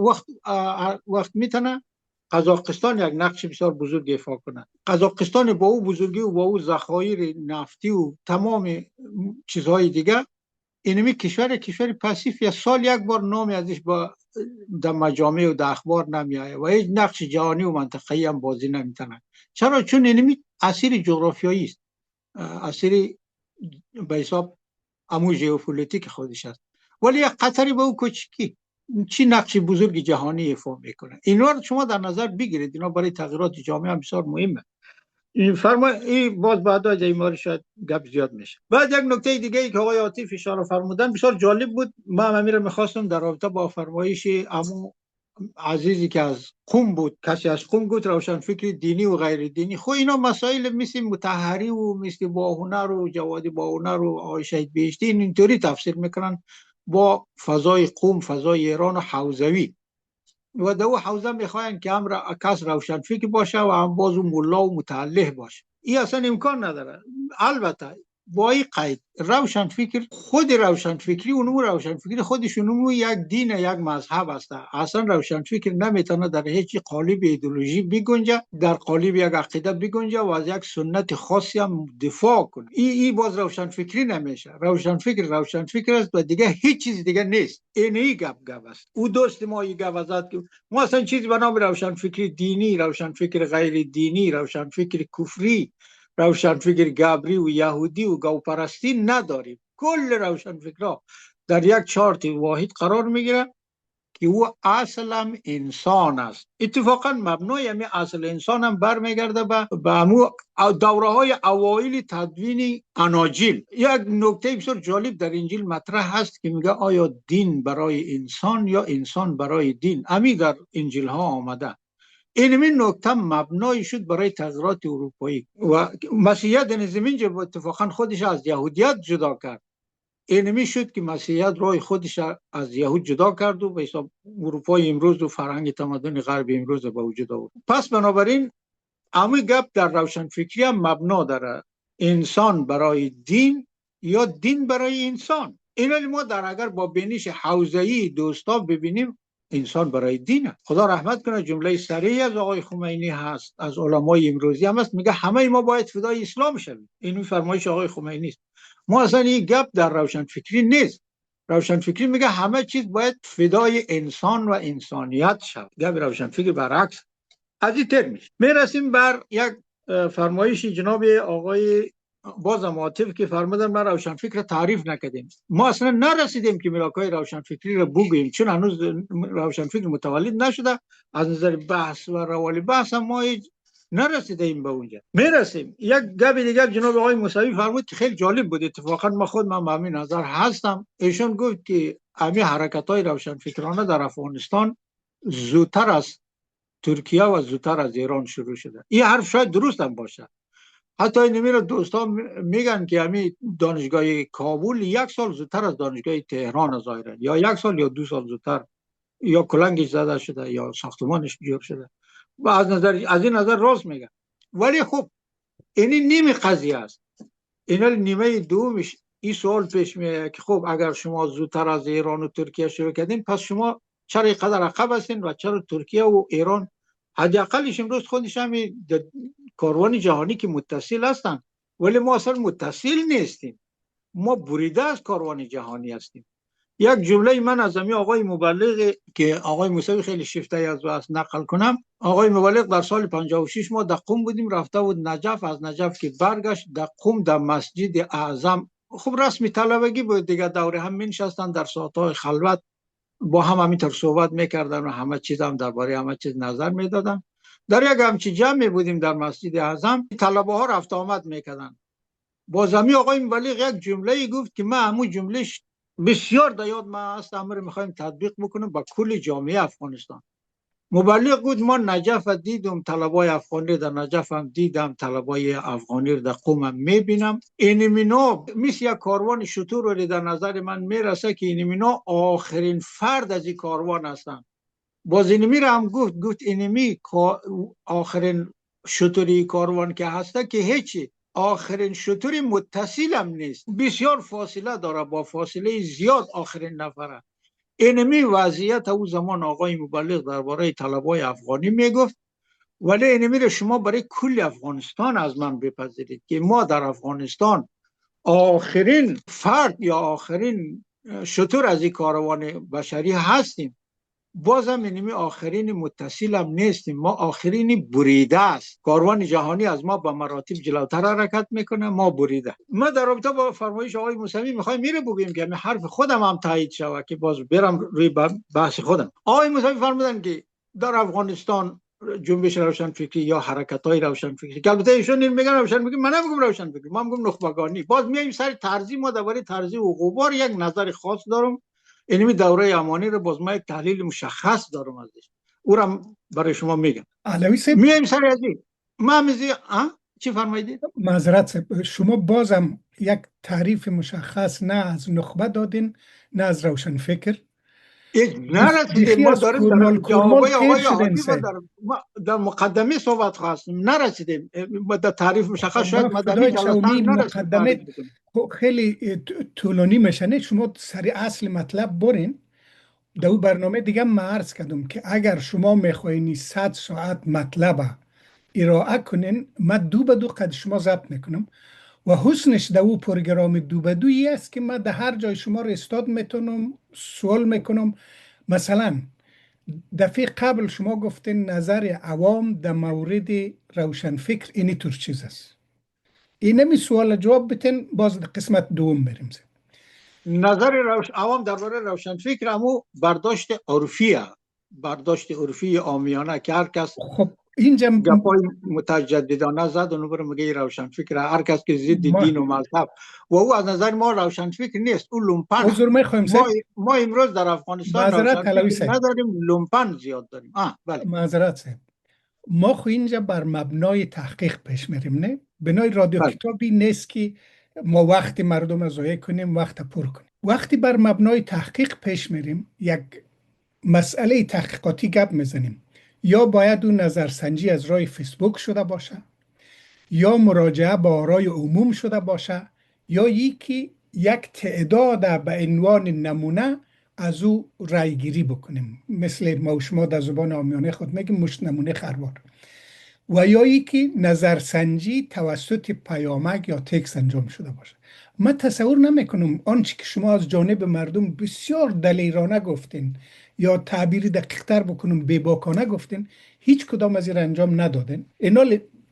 وقت میتونه قزاقستان یک نقش بسیار بزرگ ایفا کنه. قزاقستان با او بزرگی و با او ذخایر نفتی و تمام چیزهای دیگه، اینمی کشور پاسیف یا سال یک بار نامی ازش با در مجامع و در اخبار نمیایه و هیچ نقش جهانی و منطقه‌ای هم بازی نمیتونه. چرا؟ چون اینمی اثر جغرافیایی است، اثر به حساب امو ژئوپلیتیک خودش است. ولی یک قطری به او کوچکی چی نقش بزرگ جهانی ایفا میکنه. اینا رو شما در نظر بگیرید، اینا برای تغییرات جامعه هم بسیار مهمه. این باز بعد از این شاید گپ زیاد میشه. بعد یک نکته دیگه ای که آقای عاطف اشاره فرمودن بسیار جالب بود. من امیر میخواستم در رابطه با فرمایش عمو عزیزی که از قم بود، کسی از قم گفت روشنفکر دینی و غیر دینی. خب اینا مسائل مثل مطهری و مثل باهنر و جواد باهنر و آقای شهید بهشتی اینطوری تفسیر میکنن با فضای قم، فضای ایران و حوزوی، و در اون حوزه میخواین که هم کس روشنفکر باشه و هم بازو ملا و متعلق باشه. این اصلا امکان نداره. البته با این قید، خود روشنفکری اونمو روشنفکری خودش اونمو یک دین، یک مذهب است. اصلا روشنفکر نمیتونه در هیچ قالب ایدئولوژی بگنجه، در قالب یک عقیده بگنجه و از یک سنت خاصی هم دفاع کنه. این باز روشنفکری نمیشه. روشنفکر است و دیگه هیچ چیز دیگه نیست. این گپ است. او دوست ما این گپ است که ما اصلا چیزی به نام روشنفکر دینی، روشنفکر غیر دینی، روشنفکر کفری، روشنفکر گبری و یهودی و گوپرستی نداریم. کل روشنفکرها در یک چارت واحد قرار میگیره که او اصلا انسان است. اتفاقا مبنای همین اصل انسان هم برمیگرده به همون دوره های اوایل تدوین اناجیل. یک نکته بسیار جالب در انجیل مطرح هست که میگه آیا دین برای انسان یا انسان برای دین؟ همین در انجیل ها آمده. این نکته مبنای شد برای تغییرات اروپایی و مسیحیت در زمین اتفاقا خودش از یهودیت جدا کرد. اینمی شد که مسیحیت راه خودش از یهود جدا کرد و به حساب اروپای امروز و فرهنگ تمدن غرب امروز به وجود آورد. پس بنابراین همین گپ در روشنفکری هم مبنا داره، انسان برای دین یا دین برای انسان. اینا ما در اگر با بینش حوزه‌ای دوستا ببینیم، انسان برای دینه. خدا رحمت کنه جمله صریحی از آقای خمینی هست، از علمای امروزی هم هست، میگه همه ما باید فدای اسلام شویم. این فرمایش آقای خمینی است. ما اصلا این گپ در روشنفکری نیست. روشنفکری میگه همه چیز باید فدای انسان و انسانیت شود. گپ روشنفکر برعکس. از این ترمیش میرسیم بر یک فرمایش جناب آقای بازم عاطف که فرمودن ما روشنفکر تعریف نکردیم. ما اصلا نرسیدیم که ملاکای روشنفکری رو بگوییم، چون هنوز روشنفکر متولد نشده. از نظر بحث و روال بحث هم ما نرسیدیم به اونجا. میرسیم یک گپ دیگر جناب آقای موسوی فرمود که خیلی جالب بود. اتفاقا من به همین نظر هستم. ایشون گفت که همین حرکت‌های روشنفکرانه در افغانستان زودتر از ترکیه و زودتر از ایران شروع شده. این حرف شاید درست هم باشه. حتی اینمی دوستان میگن که همین دانشگاه کابل 1 سال زودتر از دانشگاه تهران ظاهرا، یا 1 سال یا 2 سال زودتر، یا کلنگش زده شده یا ساختمانش جور شده. و از این نظر راست میگن. ولی خب این نیمه قضیه است. این نیمه دومش این سوال پیش میاد که خب اگر شما زودتر از ایران و ترکیه شروع کردین، پس شما چرا اینقدر عقب هستین و چرا ترکیه و ایران حداقلش امروز خودش هم کاروان جهانی که متصل هستن، ولی ما اصلا متصل نیستیم. ما بریده از کاروان جهانی هستیم. یک جمله من از آقای مبلغ که آقای موسوی خیلی شیفته از نقل کنم. آقای مبلغ در سال 56 ما در قم بودیم، رفته بود نجف، از نجف که برگشت در قم در مسجد اعظم خب رسمی طلبگی بود دیگه، دوره هم می‌نشستن در ساعت‌های خلوت با هم همینطور صحبت میکردن و همه چیز هم درباره همه چیز نظر میدادن. در یک همچین جمعی بودیم در مسجد اعظم، طلبه ها رفت آمد میکردن. بازمی آقای مبلغ یک جمله گفت که من همون جملهش بسیار در یاد من است، امر میخوایم تطبیق بکنیم با کل جامعه افغانستان. مبلغ گفت ما نجف دیدم، طلبای افغانی در نجف هم دیدم، طلبای افغانی در قم هم میبینم. اینمینا مثل یک کاروان شتور رو در نظر من میرسه که اینمینا آخرین فرد از این کاروان هستن. باز اینمی را هم گفت اینمی آخرین شتوری کاروان که هسته که هیچی، آخرین شتوری متصل هم نیست، بسیار فاصله داره، با فاصله زیاد آخرین نفره. اینمی وضعیت او زمان آقای مبلغ درباره طلبای افغانی میگفت. ولی اینمی را شما برای کل افغانستان از من بپذیرید که ما در افغانستان آخرین فرد یا آخرین شتور از این کاروان بشری هستیم. بازم اینمی آخرین متصل هم نیستیم، ما آخرین بریده است. کاروان جهانی از ما به مراتب جلوتر حرکت میکنه، ما بریده. ما در رابطه با فرمایش آقای موسوی میخوایم میره بگویم که حرف خودم هم تایید شود که باز برم روی بحث خودم. آقای موسوی فرمودن که در افغانستان جنبش روشن فکری یا حرکت های روشن فکری، که البته ایشون میگن روشن فکری، من نمیگم روشن فکری، ما میگم نخبگانی. باز میایم سر طرزی، ما درباره طرزی و غبار یک نظر خاص دارم. اینمی دوره امانی رو باز ما یک تحلیل مشخص دارم ازش، او را برای شما میگم. علوی صاحب میایم سر از این ما میزی چی فرمایید؟ معذرت، شما بازم یک تعریف مشخص نه از نخبه دادین نه از روشن فکر. نرسیدیم، ما داریم در جوابای آقای عادی ما در مقدمه صحبت خواستیم، نرسیدیم در تعریف مشخص. شاید مدنی مقدمه خیلی طولانی میشنه. شما سری اصل مطلب برین. در برنامه دیگه من عرض کردم که اگر شما میخواین 100 ساعت مطلب ارائه کنین، من 2 به 2 قد شما ضبط میکنم و حسنش در او پروگرام 2 به 2 است که من در هر جای شما رو استاد میتونم سوال میکنم. مثلا دفعه قبل شما گفتین نظر عوام در مورد روشن فکر اینی طور چیز است. اینمی سوال جواب بتین، باز قسمت دوم بریم. نظر عوام درباره روشن فکر همو برداشت عرفی عامیانه که هر کس خب اینجا گپای متجددانه زد و نبره میگه روشن فکر، هر کس که ضد دین و مذهب و او از نظر ما روشن فکر نیست، او لومپن. ما امروز در افغانستان روشن فکر نداریم، لومپن زیاد داریم. بله معذرت، ما خو اینجا بر مبنای تحقیق پیش میریم، نه بنای رادیو کتابی نیست که ما وقت مردم رو ضایع کنیم، وقت پر کنیم. وقتی بر مبنای تحقیق پیش میریم، یک مسئله تحقیقاتی گپ میزنیم، یا باید اون نظرسنجی از راه فیسبوک شده باشه، یا مراجعه با آرای عموم شده باشه، یا یکی یک تعداد به عنوان نمونه از او رای گیری بکنیم، مثل ما و شما در زبان عامیانه خود میگیم مشت نمونه خروار، و یا یکی نظرسنجی توسط پیامک یا تکس انجام شده باشه. من تصور نمیکنم آنچه که شما از جانب مردم بسیار دلیرانه گفتین یا تعبیری دقیق‌تر بکنم بی‌باکانه گفتین، هیچ کدام از این انجام ندادین.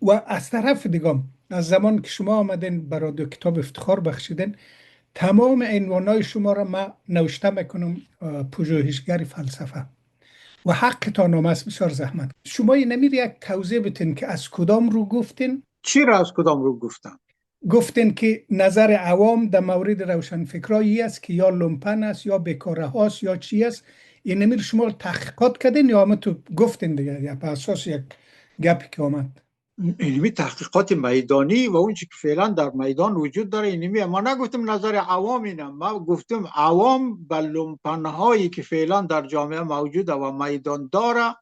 و از طرف دیگه از زمان که شما آمدین برای رادیو کتاب افتخار بخشیدین، تمام عنوانای شما را من نوشته میکنم پژوهشگر فلسفه و حقتان هم است. بسیار زحمت شما نمیر یک توضیح بتین که از کدام رو گفتین؟ چی را از کدام رو گفتم؟ گفتین که نظر عوام در مورد روشنفکرایی است که یا لومپن است یا بیکاره هاست یا چی است. این نمیر شما تحقیقات کردین یا همه تو گفتین دیگه یا به اساس یک گپی که آمد؟ اینمی تحقیقات میدانی و اون چی که فعلا در میدان وجود داره. اینمی ما نگفتم نظر عوام اینم، ما گفتم عوام به لومپن‌هایی که فعلا در جامعه موجوده و میدان داره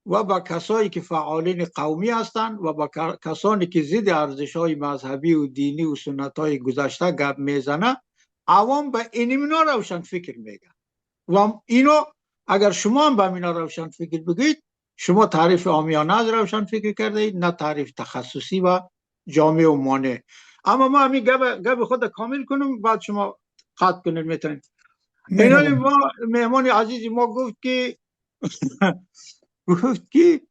و با کسایی که فعالین قومی هستند و با کسانی که ضد ارزش‌های مذهبی و دینی و سنت‌های گذشته گپ میزنه، عوام به اینمینا روشن فکر میگن. و اینو اگر شما هم به اینا روشن فکر بگید، شما تعریف عامیانه از روشن فکر کرده اید، نه تعریف تخصصی و جامع و مانع. اما ما همین گپ خود کامل کنم بعد شما قطع کنید میتونید. اینالی ما مهمان عزیزی ما گفت که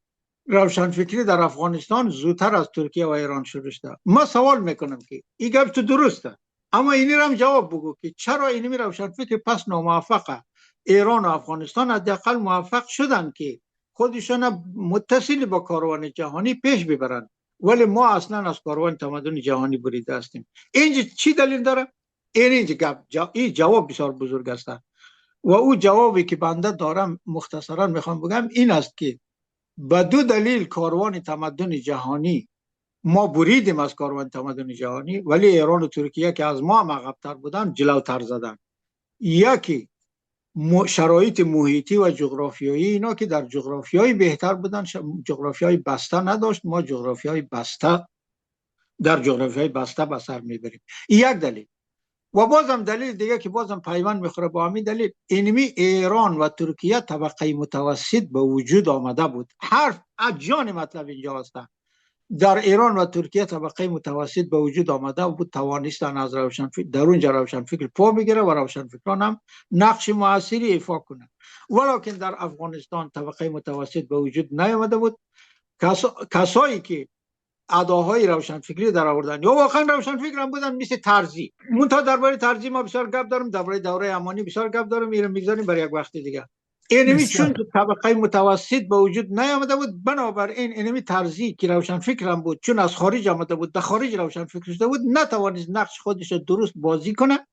روشن فکری در افغانستان زودتر از ترکیه و ایران شروع شده. ما سوال میکنم که این گپ تو درسته؟ اما اینی رو هم جواب بگو که چرا اینمی روشنفکر پس ناموفقه. ایران و افغانستان حداقل موفق شدن که خودشان متصل با کاروان جهانی پیش ببرن، ولی ما اصلا از کاروان تمدن جهانی بریده هستیم. اینجا چی دلیل داره؟ این جواب بسیار بزرگ است و او جوابی که بنده دارم مختصرا میخوام بگم این است که به دو دلیل کاروان تمدن جهانی ما بریدیم از کاروان تمدن جهانی، ولی ایران و ترکیه که از ما هم عقب‌تر بودن جلوتر زدن. یکی شرایط محیطی و جغرافیایی اینا که در جغرافیایی بهتر بودن، جغرافیای بسته نداشت، ما جغرافیای بسته در جغرافیای بسته به سر میبریم. یک دلیل. و بازم دلیل دیگه که بازم پیوند میخوره با همین دلیل، اینمی ایران و ترکیه طبقه متوسط به وجود آمده بود. حرف جان مطلب اینجا هست. در ایران و ترکیه طبقه متوسط به وجود آمده بود، توانستن از روشنفکر در اونجا روشنفکر پا بگیره و روشنفکران هم نقش موثری ایفا کنند. ولکن در افغانستان طبقه متوسط به وجود نیامده بود. کسایی که اداهای روشنفکری در آوردن یا واقعا روشنفکر هم بودن مثل ترزی. منتها درباره ترزی ما بسیار گپ دارم، درباره دوره امانی بسیار گپ دارم، میرم میگذاریم برای یک وقت دیگه. اینمی چون طبقه متوسط به وجود نیامده بود، بنابراین اینمی ترزی که روشنفکر هم بود، چون از خارج آمده بود، در خارج روشنفکر شده بود، نتوانست نقش خودش رو درست بازی کنه،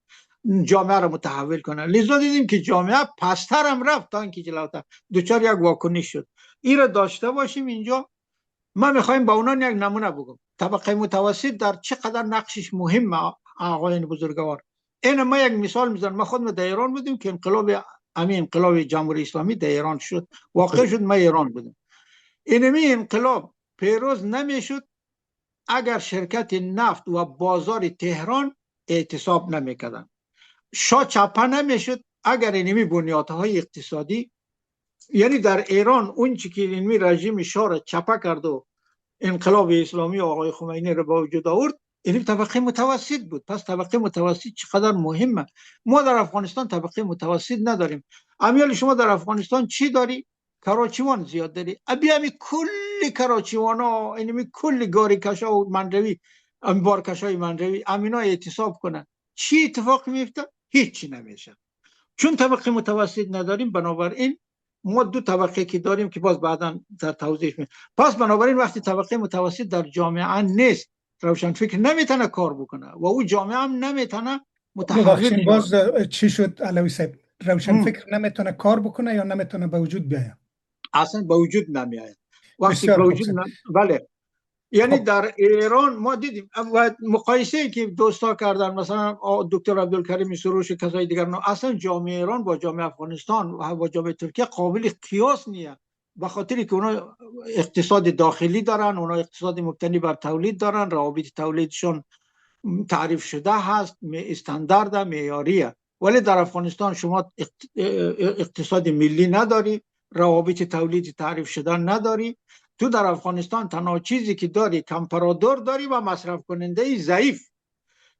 جامعه رو متحول کنه. لذا دیدیم که جامعه پستر هم رفت تا اینکه جلوتر دوچار یک واکنش شد. این رو داشته باشیم اینجا. ما میخوایم با اونا یک نمونه بگم طبقه متوسط در چقدر نقشش مهمه. آقایان بزرگوار، این ما یک مثال میزنم. ما خودم در ایران بودیم که انقلاب جمهوری اسلامی در ایران شد، واقع شد ما ایران بودیم. اینمی انقلاب پیروز نمیشد اگر شرکت نفت و بازار تهران اعتصاب نمیکردن. شاه چپه نمیشد اگر اینمی بنیادهای اقتصادی، یعنی در ایران اون چی که اینمی رژیم شاه را چپه کرد و انقلاب اسلامی آقای خمینی را به وجود آورد، این طبقه متوسط بود. پس طبقه متوسط چقدر مهمه. ما در افغانستان طبقه متوسط نداریم. امیال شما در افغانستان چی داری؟ کراچیوان زیاد داری. ابی کل کراچیوانا، اینمی کل گاری کشا و منروی، انبار کشای منروی امینا اعتصاب کنن، چی اتفاق میفته؟ هیچی نمیشه. چون طبقه متوسط نداریم، بنابراین ما دو طبقه که داریم که باز بعدا در توضیح میدم. پس بنابراین وقتی طبقه متوسط در جامعه نیست، روشنفکر نمیتونه کار بکنه و او جامعه هم نمیتونه متحول. باز چی شد علوی صاحب؟ روشنفکر نمیتونه کار بکنه یا نمیتونه به وجود بیاید؟ اصلا به وجود نمیاد. وقتی به وجود بله. یعنی در ایران ما دیدیم و مقایسه که دوستا کردن، مثلا دکتر عبدالکریم سروش و کسای دیگر، اصلا جامعه ایران با جامعه افغانستان و با جامعه ترکیه قابل قیاس نیست، به خاطری که اونا اقتصاد داخلی دارن، اونا اقتصاد مبتنی بر تولید دارن، روابط تولیدشون تعریف شده هست، استاندارد معیاریه. ولی در افغانستان شما اقتصاد ملی نداری، روابط تولید تعریف شده نداری. تو در افغانستان تنها چیزی که داری کمپرادور داری و مصرف کننده ضعیف.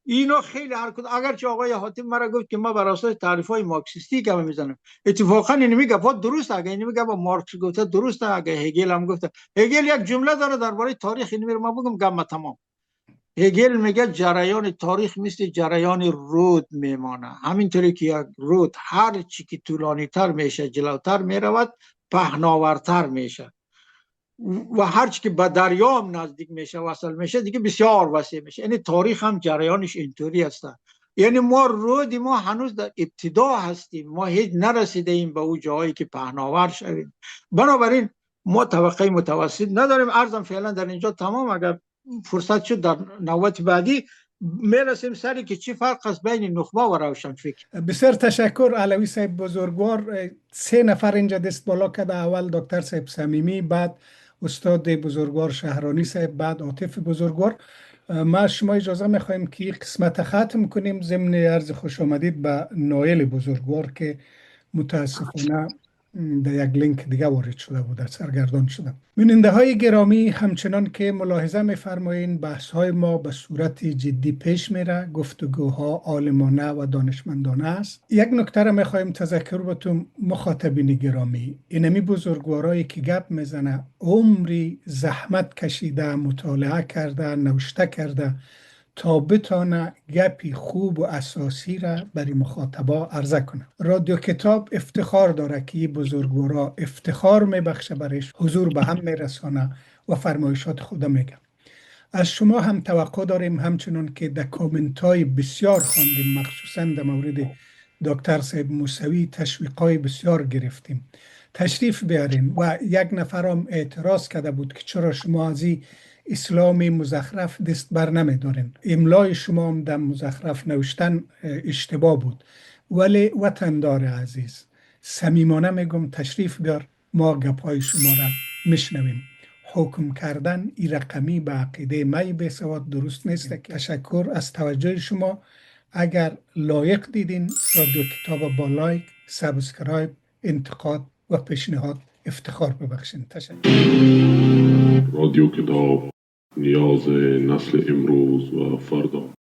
اینا خیلی اگرچه آقای حاتم مرا گفت که ما بر اساس تعریف‌های مارکسیستی گپ میزنم، اتفاقا این میگه گپ درست، اگه این میگه با مارکس گفته درسته، اگه هگل هم گفته. هگل یک جمله داره درباره تاریخ، این میره ما بگم گم تمام. هگل میگه جریان تاریخ مثل جریان رود میمانه، همینطوری که یک رود هر چی که طولانی تر میشه جلوتر میرود پهناورتر میشه و هر چی که به دریا هم نزدیک میشه وصل میشه دیگه بسیار وسیع میشه. یعنی تاریخ هم جریانش اینطوری است. یعنی ما رودی، ما هنوز در ابتدا هستیم، ما هیچ نرسیده ایم به اون جایی که پهناور شویم. بنابراین ما طبقه متوسط نداریم. عرضم فعلا در اینجا تمام. اگر فرصت شد در نوبت بعدی میرسیم سری که چی فرق است بین نخبه و روشنفکر. بسیار تشکر علوی صاحب بزرگوار. 3 نفر اینجا دست بالا کرده. اول دکتر صاحب صمیمی، بعد استاد بزرگوار شهرانی صاحب، بعد عاطف بزرگوار. ما شما اجازه میخوایم که قسمت ختم کنیم ضمن عرض خوش آمدید به نایل بزرگوار که متاسفانه در یک لینک دیگه وارد شده بود، سرگردان شده. بیننده های گرامی، همچنان که ملاحظه می‌فرمایید بحث های ما به صورت جدی پیش میره، گفتگوها عالمانه و دانشمندانه است. یک نکته را می‌خوایم تذکر بهتون مخاطبین گرامی، اینمی بزرگوارایی که گپ میزنه عمری زحمت کشیده، مطالعه کرده، نوشته کرده تا بتانه گپی خوب و اساسی را برای مخاطبا عرضه کنه. رادیو کتاب افتخار داره که این بزرگوارا افتخار میبخشه برش، حضور به هم میرسانه و فرمایشات خدا میگه. از شما هم توقع داریم همچنان که در کامنت های بسیار خواندیم، مخصوصا در مورد دکتر صاحب موسوی تشویقای بسیار گرفتیم. تشریف بیارین. و یک نفرم اعتراض کرده بود که چرا شما از این اسلام مزخرف دست بر نمیدارین. املای شما هم در مزخرف نوشتن اشتباه بود. ولی وطندار عزیز، صمیمانه میگم تشریف بیار، ما گپای شما را میشنویم. حکم کردن ای رقمی به عقیده می بسواد درست نیست. تشکر از توجه شما. اگر لایق دیدین رادیو کتاب با لایک، سابسکرایب، انتقاد و پیشنهاد افتخار ببخشین. تشکر. رادیو کتاب، نیاز نسل امروز و فردا.